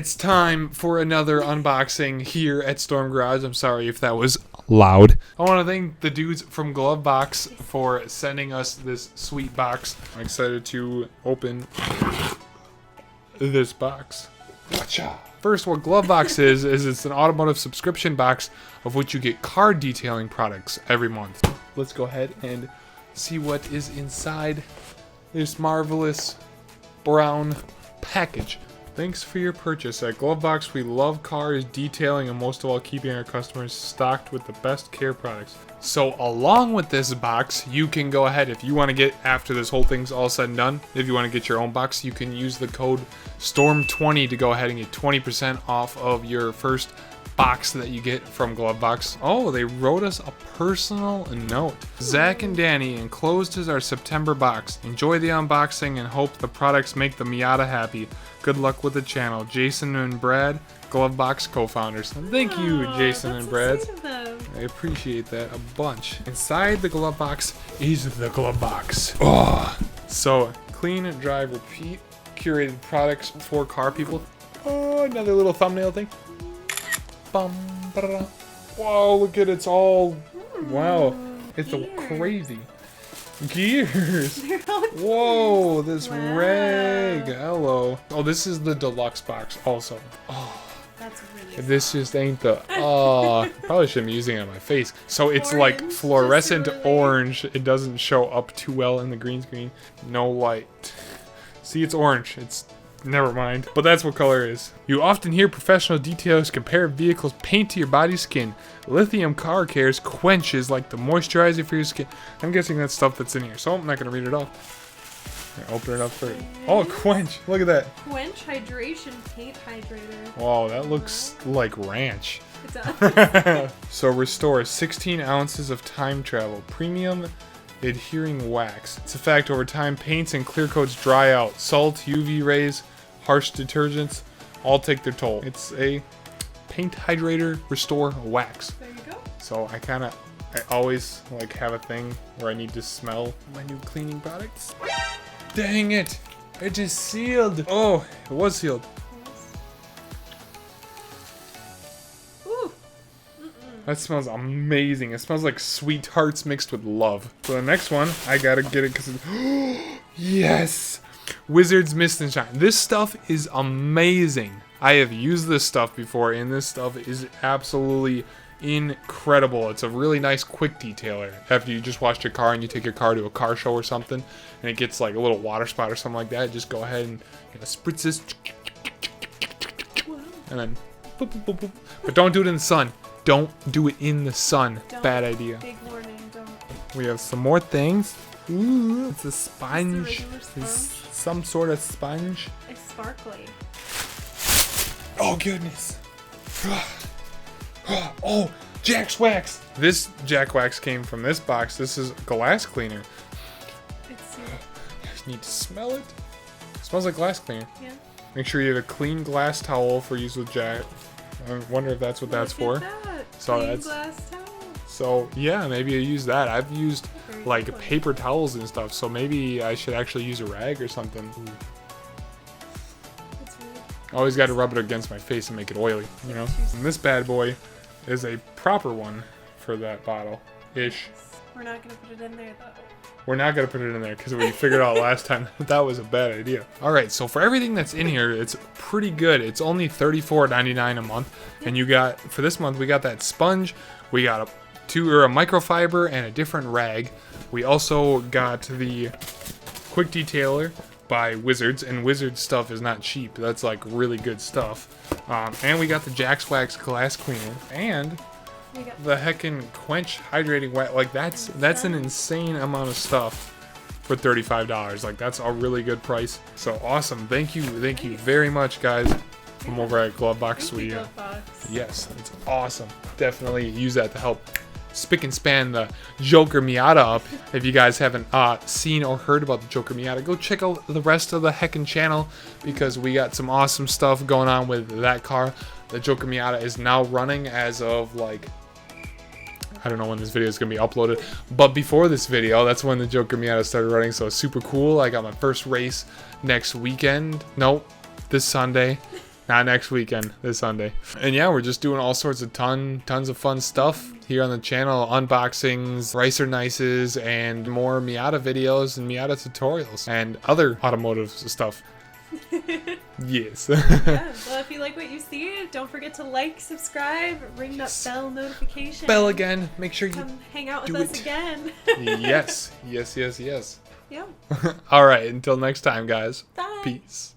It's time for another unboxing here at Storm Garage. I'm sorry if that was loud. I want to thank the dudes from GloveBox for sending us this sweet box. I'm excited to open this box. Gotcha. First, what GloveBox is it's an automotive subscription box of which you get car detailing products every month. Let's go ahead and see what is inside this marvelous brown package. Thanks for your purchase. At GloveBox, we love cars, detailing, and most of all, keeping our customers stocked with the best care products. So along with this box, you can go ahead, if you want to get, after this whole thing's all said and done, if you want to get your own box, you can use the code STORM20 to go ahead and get 20% off of your first box that you get from GloveBox. Oh, they wrote us a personal note. Zach and Danny, enclosed is our September box. Enjoy the unboxing and hope the products make the Miata happy. Good luck with the channel. Jason and Brad, GloveBox co-founders. Thank you, Jason and Brad. I appreciate that a bunch. Inside the GloveBox is the GloveBox. Oh, so clean, drive, repeat, curated products for car people. Oh, another little thumbnail thing. Whoa, look at it, it's all, wow, it's so crazy. Gears. Whoa, this rag. Hello. Oh, this is the deluxe box also. Oh, that's really if this just ain't the, probably shouldn't be using it on my face. So it's orange, like fluorescent orange. It doesn't show up too well in the green screen. No light. See, it's orange. It's, never mind. But that's what color it is. You often hear professional detailers compare vehicles' paint to your body's skin. Lithium car cares quenches like the moisturizer for your skin. I'm guessing that's stuff that's in here, so I'm not going to read it off. Open it up for it. Oh, quench. Look at that. Quench hydration paint hydrator. Wow, that looks like ranch. It does. So restore 16 ounces of time travel. Premium adhering wax. It's a fact, over time paints and clear coats dry out. Salt, UV rays, harsh detergents all take their toll. It's a paint hydrator restore wax. There you go. So I always like have a thing where I need to smell my new cleaning products. Dang it! It is sealed. Oh, it was sealed. That smells amazing. It smells like sweethearts mixed with love. So the next one, I gotta get it because yes! Wizards Mist and Shine. This stuff is amazing. I have used this stuff before, and this stuff is absolutely incredible. It's a really nice quick detailer. After you just washed your car and you take your car to a car show or something, and it gets like a little water spot or something like that, just go ahead and spritz this. And then boop, boop, boop, boop. But don't do it in the sun. Don't do it in the sun. Bad idea. Big warning, don't. We have some more things. Ooh, it's a sponge. It's It's some sort of sponge. It's sparkly. Oh, goodness. Oh, Jack's Wax. This Jack Wax came from this box. This is glass cleaner. It's I just need to smell it. It smells like glass cleaner. yeah. Make sure you have a clean glass towel for use with Jack. I wonder if that's what that's for. So Clean that's glass towel. so yeah, maybe I use that. I've used Very like good. paper towels and stuff, so maybe I should actually use a rag or something. It's weird. Always got to rub it against my face and make it oily, you know. And this bad boy is a proper one for that bottle ish. We're not gonna put it in there though. We're not gonna put it in there because we figured out last time that was a bad idea. All right, so for everything that's in here, it's pretty good. It's only $34.99 a month, and you got, for this month, we got that sponge, we got a microfiber and a different rag. We also got the quick detailer by Wizards, and Wizards stuff is not cheap. That's like really good stuff. And we got the Jack's Wax glass cleaner, and We got the heckin' quench hydrating wax. Like that's an insane amount of stuff for $35. Like that's a really good price. So awesome. Thank you very much, guys, from over at GloveBox. Thank you, GloveBox. Yes, it's awesome. Definitely use that to help spick and span the Joker Miata up. If you guys haven't seen or heard about the Joker Miata, go check out the rest of the heckin' channel because we got some awesome stuff going on with that car. The Joker Miata is now running as of like, I don't know when this video is going to be uploaded, but before this video, that's when the Joker Miata started running, so super cool. I got my first race next weekend. Nope, this Sunday. Not next weekend, this Sunday. And yeah, we're just doing all sorts of tons of fun stuff here on the channel. Unboxings, Ricer Nices, and more Miata videos and Miata tutorials and other automotive stuff. Yes. Yeah, well, if you like what you see, don't forget to like, subscribe, ring that bell notification. Bell again. Make sure you Come hang out with do us it. again. Yes. Yeah. All right, until next time, guys. Bye. Peace.